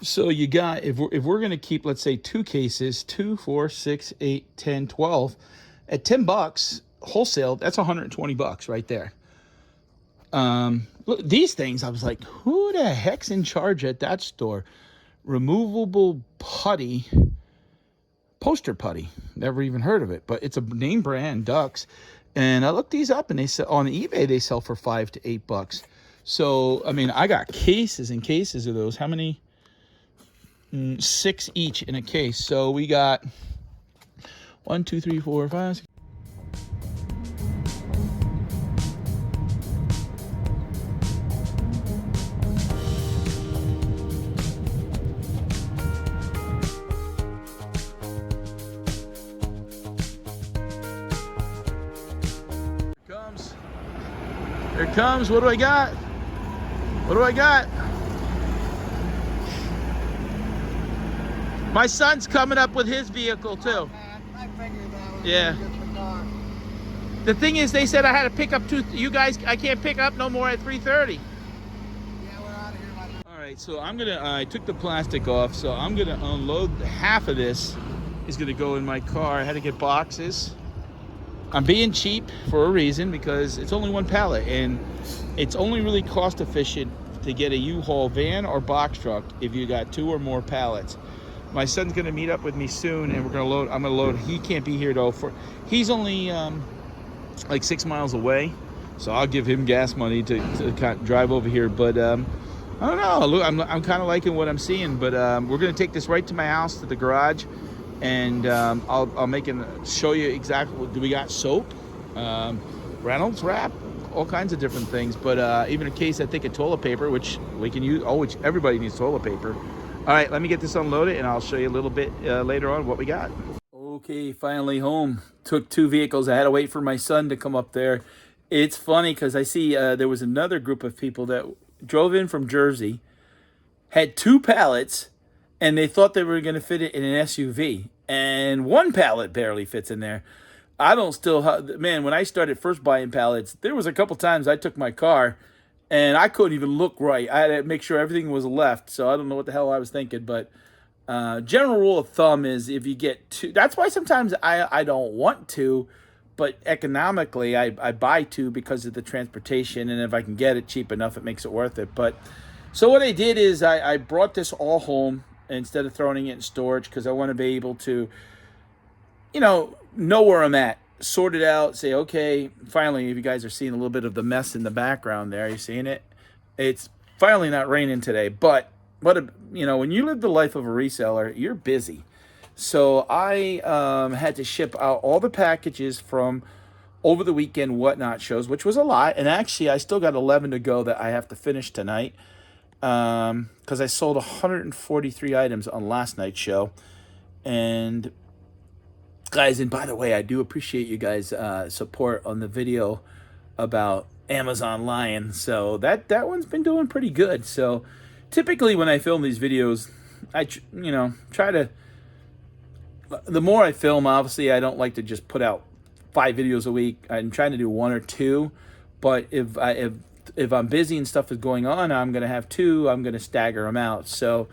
So you got, if we're going to keep, let's say, two cases, 2, 4, 6, 8, 10, 12, at $10 wholesale, that's $120 right there. Look, these things, I was like, who the heck's in charge at that store? Removable putty, poster putty. Never even heard of it, but it's a name brand, Ducks. And I looked these up, and they sell on eBay. They sell for $5 to $8. So I mean, I got cases and cases of those. How many? 6 each in a case. So we got 1, 2, 3, 4, 5, 6. Here it comes. What do I got? What do I got? My son's coming up with his vehicle too. I figured that was Yeah. the car. The thing is, they said I had to pick up you guys. I can't pick up no more at 3:30. Yeah, we're out of here by the... All right, so I took the plastic off, so I'm gonna unload half of this. Is gonna go in my car. I had to get boxes. I'm being cheap for a reason, because it's only one pallet, and it's only really cost efficient to get a U-Haul van or box truck if you got 2 or more pallets. My son's gonna meet up with me soon, and we're gonna load. I'm gonna load. He can't be here though. He's only like 6 miles away, so I'll give him gas money to kind of drive over here. But I don't know. Look, I'm kind of liking what I'm seeing. But we're gonna take this right to my house, to the garage, and I'll make it, show you exactly what do we got. Soap, Reynolds wrap, all kinds of different things. But even a case, I think, of toilet paper, which we can use. Oh, which everybody needs toilet paper. All right, let me get this unloaded, and I'll show you a little bit later on what we got. Okay, finally home. Took 2 vehicles. I had to wait for my son to come up there. It's funny because I see there was another group of people that drove in from Jersey, had 2 pallets, and they thought they were going to fit it in an SUV. And 1 pallet barely fits in there. I don't still... Man, when I started first buying pallets, there was a couple times I took my car, and I couldn't even look right. I had to make sure everything was left, so I don't know what the hell I was thinking. But general rule of thumb is if you get 2... That's why sometimes I don't want to, but economically I buy 2 because of the transportation, and if I can get it cheap enough, it makes it worth it. But so what I did is I brought this all home instead of throwing it in storage, because I want to be able to, know where I'm at. Sort it out, say, okay, finally, if you guys are seeing a little bit of the mess in the background there, you seeing it? It's finally not raining today, but when you live the life of a reseller, you're busy. So I had to ship out all the packages from over the weekend Whatnot shows, which was a lot, and actually I still got 11 to go that I have to finish tonight, because I sold 143 items on last night's show. And guys, and by the way, I do appreciate you guys' support on the video about Amazon Lion. So that one's been doing pretty good. So typically when I film these videos, I try to... The more I film, obviously, I don't like to just put out 5 videos a week. I'm trying to do 1 or 2. But if I'm busy and stuff is going on, I'm going to have 2. I'm going to stagger them out. So...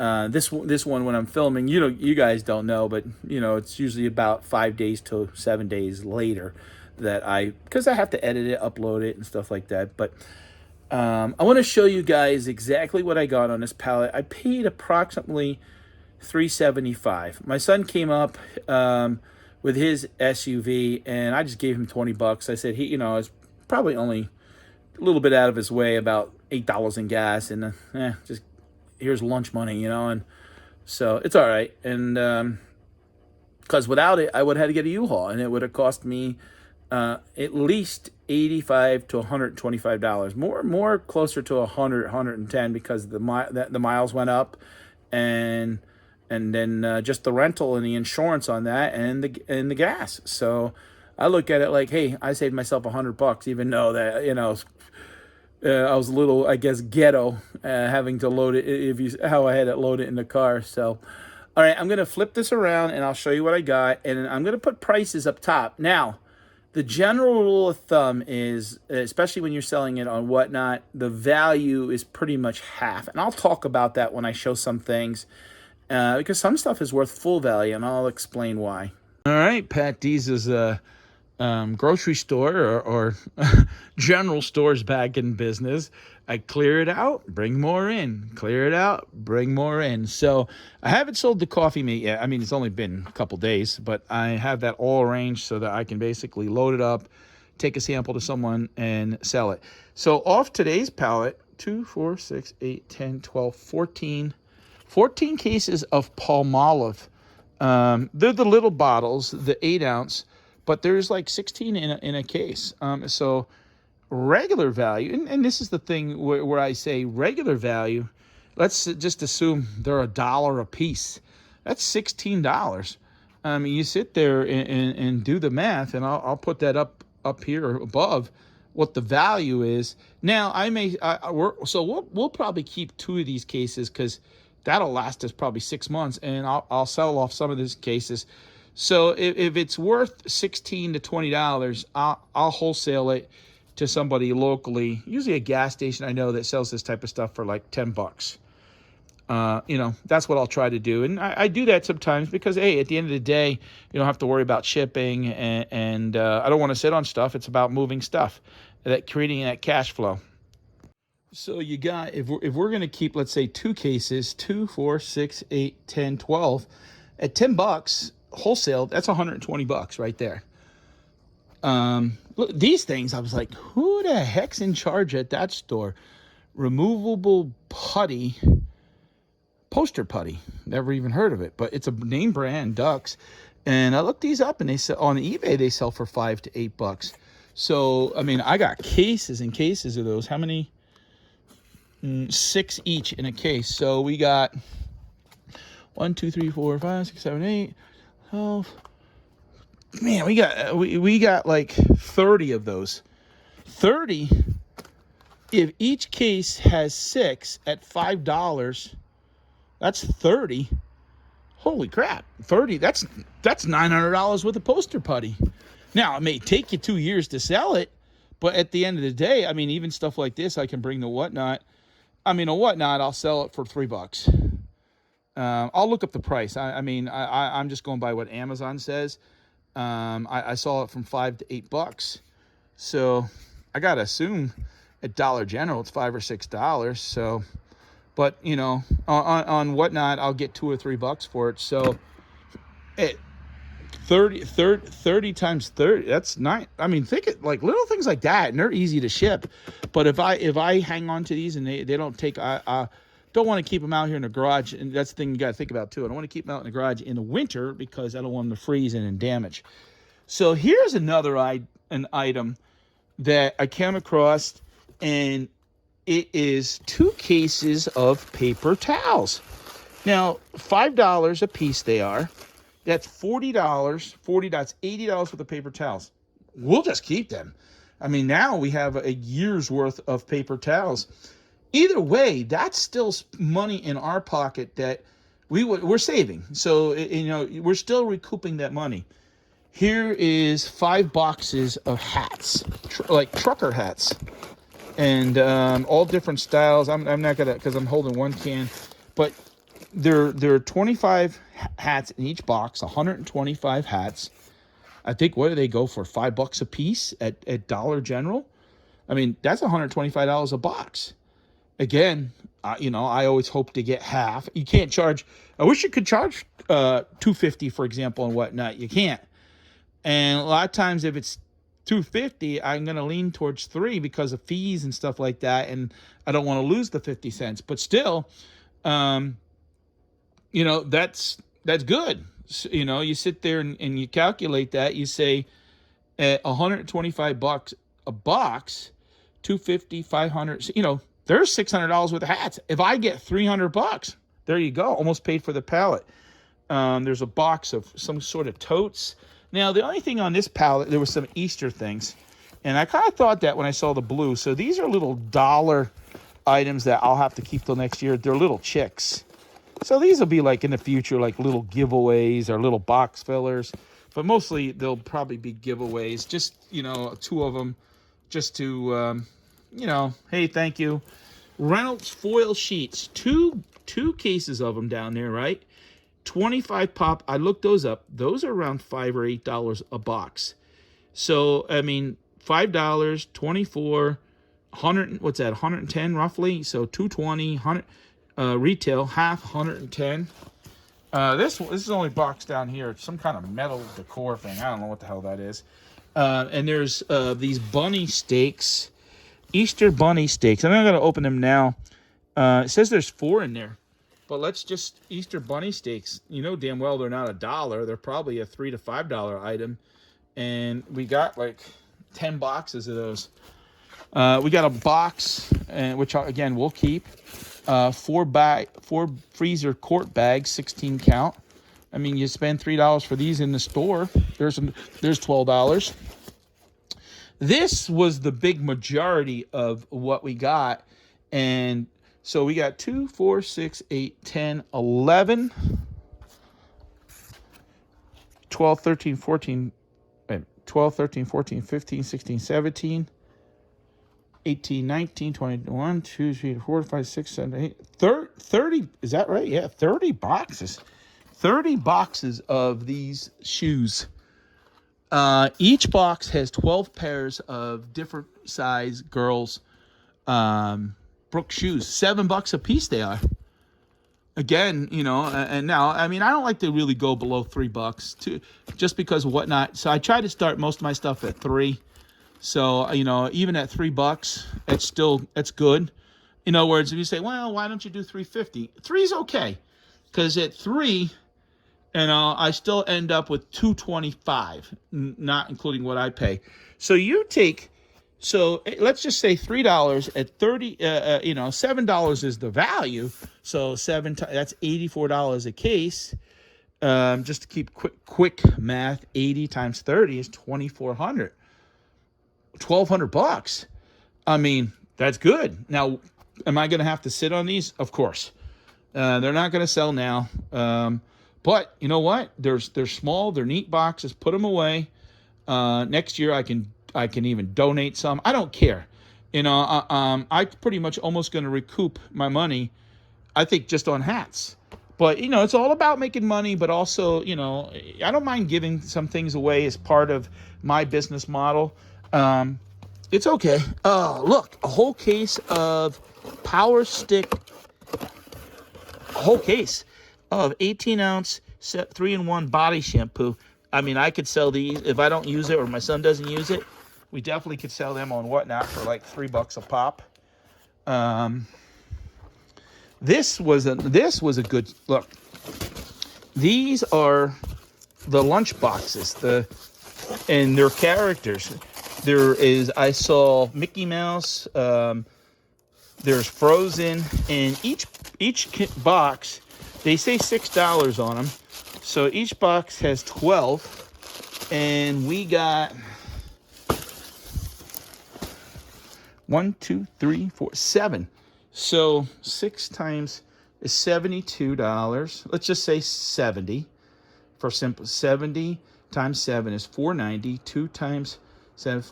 this one, when I'm filming, you guys don't know, but it's usually about 5 days to 7 days later that because I have to edit it, upload it, and stuff like that. But I want to show you guys exactly what I got on this pallet. I paid approximately $375. My son came up with his SUV, and I just gave him $20. I said it's probably only a little bit out of his way, about $8 in gas, and just here's lunch money, and so it's all right. And because without it, I would have had to get a U-Haul, and it would have cost me at least $85 to $125, more closer to 110, because the miles went up, and then just the rental and the insurance on that, and the gas. So I look at it like, hey, I saved myself $100, even though that I was a little, I guess, ghetto having to load it, how I had it loaded in the car. So, all right, I'm going to flip this around, and I'll show you what I got, and I'm going to put prices up top. Now, The general rule of thumb is, especially when you're selling it on Whatnot, the value is pretty much half. And I'll talk about that when I show some things, because some stuff is worth full value, and I'll explain why. All right, Patdees is a grocery store or general stores back in business. I clear it out, bring more in. Clear it out, bring more in. So I haven't sold the coffee meat yet. I mean, it's only been a couple days, but I have that all arranged so that I can basically load it up, take a sample to someone, and sell it. So off today's pallet, 2, 4, 6, 8, 10, 12, 14 cases of Palmolive. They're the little bottles, the 8-ounce, but there's like 16 in a case. So regular value, and this is the thing where I say regular value, let's just assume they're $1 a piece. That's $16. You sit there and do the math, and I'll put that up here above what the value is. Now we'll probably keep 2 of these cases because that'll last us probably 6 months, and I'll sell off some of these cases. So if it's worth $16 to $20, I'll wholesale it to somebody locally, usually a gas station I know that sells this type of stuff for like $10. That's what I'll try to do. And I do that sometimes because, hey, at the end of the day, you don't have to worry about shipping, and I don't want to sit on stuff. It's about moving stuff, creating that cash flow. So you got, if we're going to keep, let's say 2 cases, 2, 4, 6, 8, 10, 12, at $10 wholesale, that's $120 right there. Look, these things, I was like, who the heck's in charge at that store? Removable putty, poster putty. Never even heard of it, but it's a name brand, Ducks. And I looked these up, and they sell on eBay. They sell for $5 to $8. So I mean, I got cases and cases of those. How many? 6 each in a case. So we got 1, 2, 3, 4, 5, 6, 7, 8, 12. Man, we got like 30 of those. 30. If each case has 6 at $5, that's 30. Holy crap. 30. That's $900 worth of poster putty. Now, it may take you 2 years to sell it, but at the end of the day, I mean, even stuff like this, I can bring to Whatnot. I mean, a Whatnot, I'll sell it for $3. I'll look up the price. I'm just going by what Amazon says. I saw it from $5 to $8. So I got to assume at Dollar General, it's $5 or $6. So, but on Whatnot, I'll get $2 or $3 for it. So 30 times 30, that's 9. I mean, think it like little things like that, and they're easy to ship. But if I hang on to these and they don't take, I don't want to keep them out here in the garage, and that's the thing you got to think about too. I don't want to keep them out in the garage in the winter because I don't want them to freeze and damage. So here's another an item that I came across, and it is 2 cases of paper towels. Now, $5 a piece they are. That's $40. That's $80 worth of paper towels. We'll just keep them. I mean, now we have a year's worth of paper towels. Either way, that's still money in our pocket that we're saving. So, we're still recouping that money. Here is 5 boxes of hats, like trucker hats, and all different styles. I'm not gonna, because I'm holding one can, but there are 25 hats in each box, 125 hats. I think, what do they go for? $5 a piece at Dollar General? I mean, that's $125 a box. Again, I always hope to get half. You can't charge. I wish you could charge $250, for example, and Whatnot. You can't. And a lot of times, if it's $250, I'm going to lean towards $3 because of fees and stuff like that, and I don't want to lose the 50 cents. But still, that's good. So, you sit there and you calculate that. You say at $125 a box, $250, $500. There's $600 worth of hats. If I get $300, there you go. Almost paid for the pallet. There's a box of some sort of totes. Now, the only thing on this pallet, there was some Easter things, and I kind of thought that when I saw the blue. So these are little dollar items that I'll have to keep till next year. They're little chicks. So these will be like in the future, like little giveaways or little box fillers. but mostly they'll probably be giveaways. Just, you know, 2 of them, just to, you know, hey, thank you. Reynolds foil sheets, two cases of them down there, right? 25 pop. I looked those up. Those are around $5 or $8 a box. So I mean, $5, 24, 100. What's that? 110 roughly. So 220, 100 retail, half 110. This is only box down here. It's some kind of metal decor thing. I don't know what the hell that is. And there's these bunny steaks, Easter bunny steaks. I'm not gonna open them now. It says there's 4 in there. But let's just Easter bunny steaks. You know damn well they're not $1. They're probably a $3 to $5 item, and we got like 10 boxes of those. We got a box, which again we'll keep. 4 freezer quart bags, 16 count. I mean, you spend $3 for these in the store. There's $12. This was the big majority of what we got, and so we got 2, 4, 6, 8, 10, 11, 12, 13, 14, 12, 13, 14, 15, 16, 17, 18, 19, 21, 2, 3, 4, 5, 6, 7, 8, 30. Is that right? Yeah, 30 boxes. 30 boxes of these shoes. Each box has 12 pairs of different size girls' Brooks shoes. $7 a piece they are. Again, you know, and now, I mean, I don't like to really go below $3 just because of whatnot. So I try to start most of my stuff at 3. So, you know, even at $3, it's good. In other words, if you say, well, why don't you do $3.50? 3 is okay. Because at 3, you know, I still end up with $2.25, not including what I pay. So you take, so let's just say $3 at 30, you know, $7 is the value. So that's $84 a case. Just to keep quick math, 80 times 30 is 2,400. $1,200. I mean, that's good. Now, am I going to have to sit on these? Of course. They're not going to sell now. But you know what? They're small. They're neat boxes. Put them away. Next year, I can even donate some. I don't care. You know, I pretty much almost going to recoup my money, I think, just on hats. But, you know, it's all about making money, but also, you know, I don't mind giving some things away as part of my business model. It's okay. Oh, look, a whole case of Power Stick, a whole case of 18-ounce 3-in-1 body shampoo. I mean, I could sell these if I don't use it or my son doesn't use it. We definitely could sell them on Whatnot for like $3 a pop. This was a good look. These are the lunch boxes, and their characters. I saw Mickey Mouse. There's Frozen, and each box, they say $6 on them. So each box has 12, and we got 1, 2, 3, 4, 7. So 6 times is $72. Let's just say 70 for simple. 70 times 7 is $490. 2 times 7,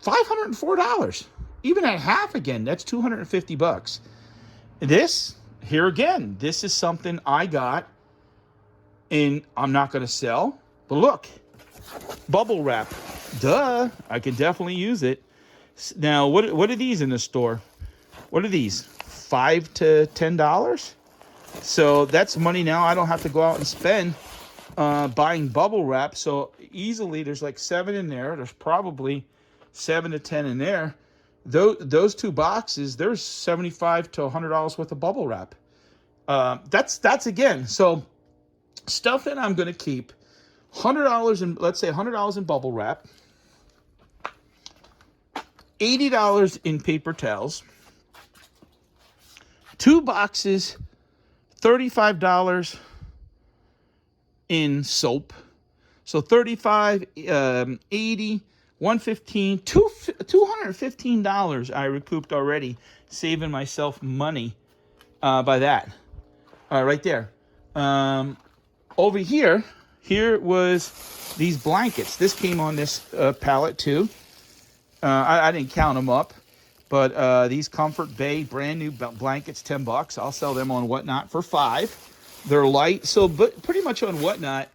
$504. Even at half again, that's $250. This, here again, this is something I got, and I'm not going to sell. But look, bubble wrap. Duh, I can definitely use it. Now, what are these in the store? What are these? $5 to $10? So that's money now I don't have to go out and spend buying bubble wrap. So easily, there's like 7 in there. There's probably 7 to 10 in there. Those 2 boxes, there's $75 to $100 worth of bubble wrap. That's again. So stuff that I'm going to keep. $100 in, let's say $100 in bubble wrap. $80 in paper towels. 2 boxes, $35 in soap. So $35, $80, $115, $215 I recouped already, saving myself money by that. Right there. Over here, here was these blankets. This came on this pallet too. I didn't count them up, but these Comfort Bay brand new blankets, $10. I'll sell them on Whatnot for $5. They're light, so but pretty much on Whatnot,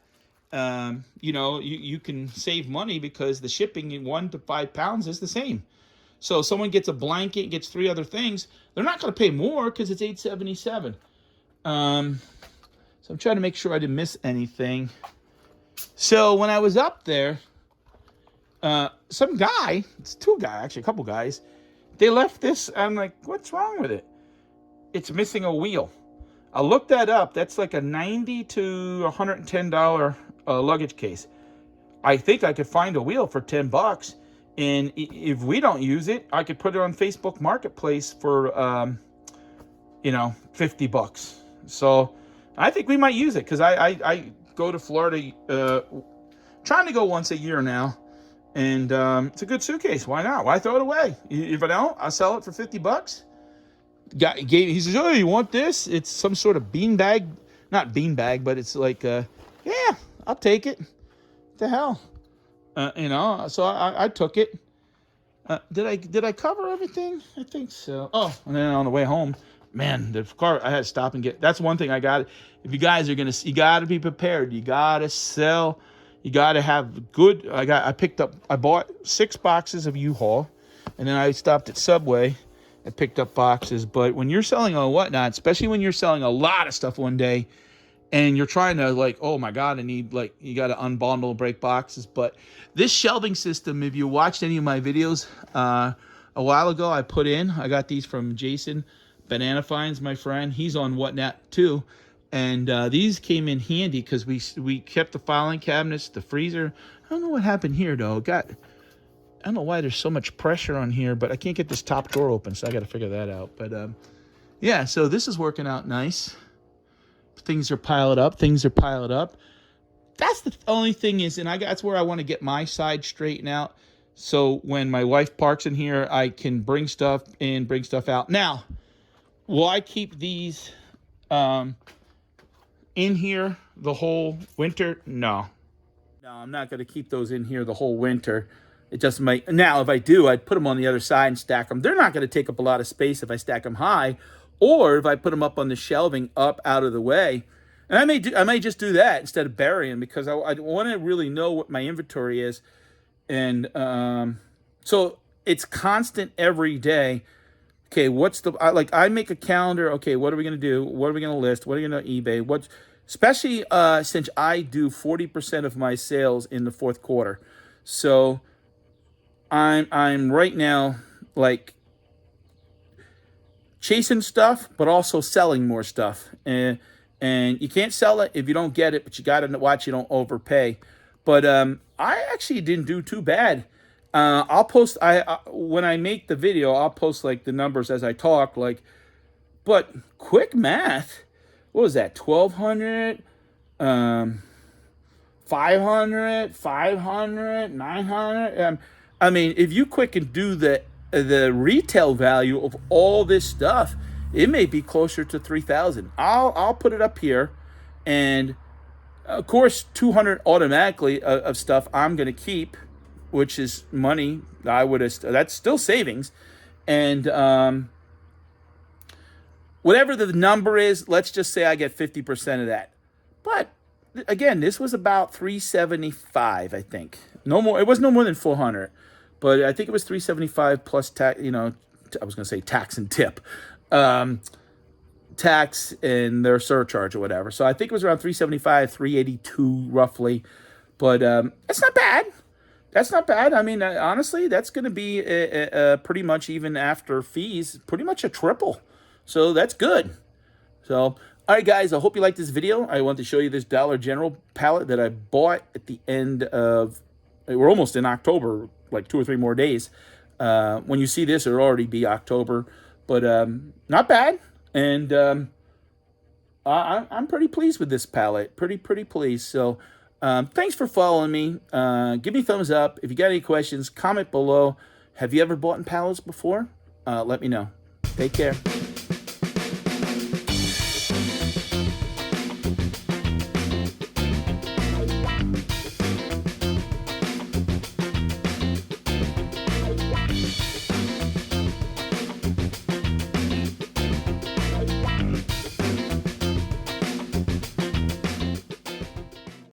you know, you can save money because the shipping in 1 to 5 pounds is the same. So if someone gets a blanket, gets 3 other things, they're not going to pay more because it's $8.77. So I'm trying to make sure I didn't miss anything. So when I was up there, some guy, it's 2 guys, actually a couple guys, they left this. I'm like, what's wrong with it? It's missing a wheel. I looked that up. That's like a $90 to $110 luggage case. I think I could find a wheel for $10. And if we don't use it, I could put it on Facebook Marketplace for, you know, $50. So I think we might use it because I go to Florida, trying to go once a year now. And it's a good suitcase. Why not? Why throw it away? If I don't, I'll sell it for $50. He says, oh, you want this? It's some sort of beanbag. Not beanbag, but it's like, yeah, I'll take it. What the hell? You know, so I took it. Did I cover everything? I think so. Oh, and then on the way home, man, the car, I had to stop and get, that's one thing I got. If you guys are going to, you got to be prepared. You got to sell. You got to have good, I bought 6 boxes of U-Haul, and then I stopped at Subway and picked up boxes. But when you're selling on Whatnot, especially when you're selling a lot of stuff one day, and you're trying to like, oh my God, I need like, you got to unbundle and break boxes. But this shelving system, if you watched any of my videos a while ago, I got these from Jason Banana Finds, my friend. He's on Whatnot too. And these came in handy because we kept the filing cabinets, the freezer. I don't know what happened here though. I don't know why there's so much pressure on here, but I can't get this top drawer open, so I got to figure that out. But yeah, so this is working out nice. Things are piled up. That's the only thing is, and that's where I want to get my side straightened out. So when my wife parks in here, I can bring stuff in, bring stuff out. Now, will I keep these in here the whole winter? No, I'm not going to keep those in here the whole winter. It just might. Now, if I do, I'd put them on the other side and stack them. They're not going to take up a lot of space if I stack them high. Or if I put them up on the shelving up out of the way. And I may just do that instead of burying, because I want to really know what my inventory is. And so it's constant every day. Okay, I make a calendar. Okay, what are we going to do? What are we going to list? What are we going to eBay? Especially since I do 40% of my sales in the 4th quarter. So I'm right now like chasing stuff, but also selling more stuff. And you can't sell it if you don't get it, but you got to watch you don't overpay. But I actually didn't do too bad. I'll post, when I make the video, I'll post like the numbers as I talk, like, but quick math, what was that? 1,200, 500, 500, 900. I mean, if you quick and do the retail value of all this stuff, it may be closer to 3,000. I'll put it up here, and of course 200 automatically of stuff I'm going to keep, which is money that's still savings. And whatever the number is, let's just say I get 50% of that. But again, this was about 375, I think. No more. It was no more than 400. But I think it was 375 plus tax, you know, I was going to say tax and tip. Tax and their surcharge or whatever. So I think it was around 375, 382 roughly. But that's not bad. That's not bad. I mean, honestly, that's going to be pretty much, even after fees, pretty much a triple. So that's good. So, all right, guys, I hope you liked this video. I want to show you this Dollar General pallet that I bought at the end of, we're almost in October, like 2 or 3 more days. When you see this, it'll already be October. But not bad. And I'm pretty pleased with this pallet. Pretty pleased. So thanks for following me. Give me a thumbs up. If you got any questions, comment below. Have you ever bought in pallets before? Let me know. Take care.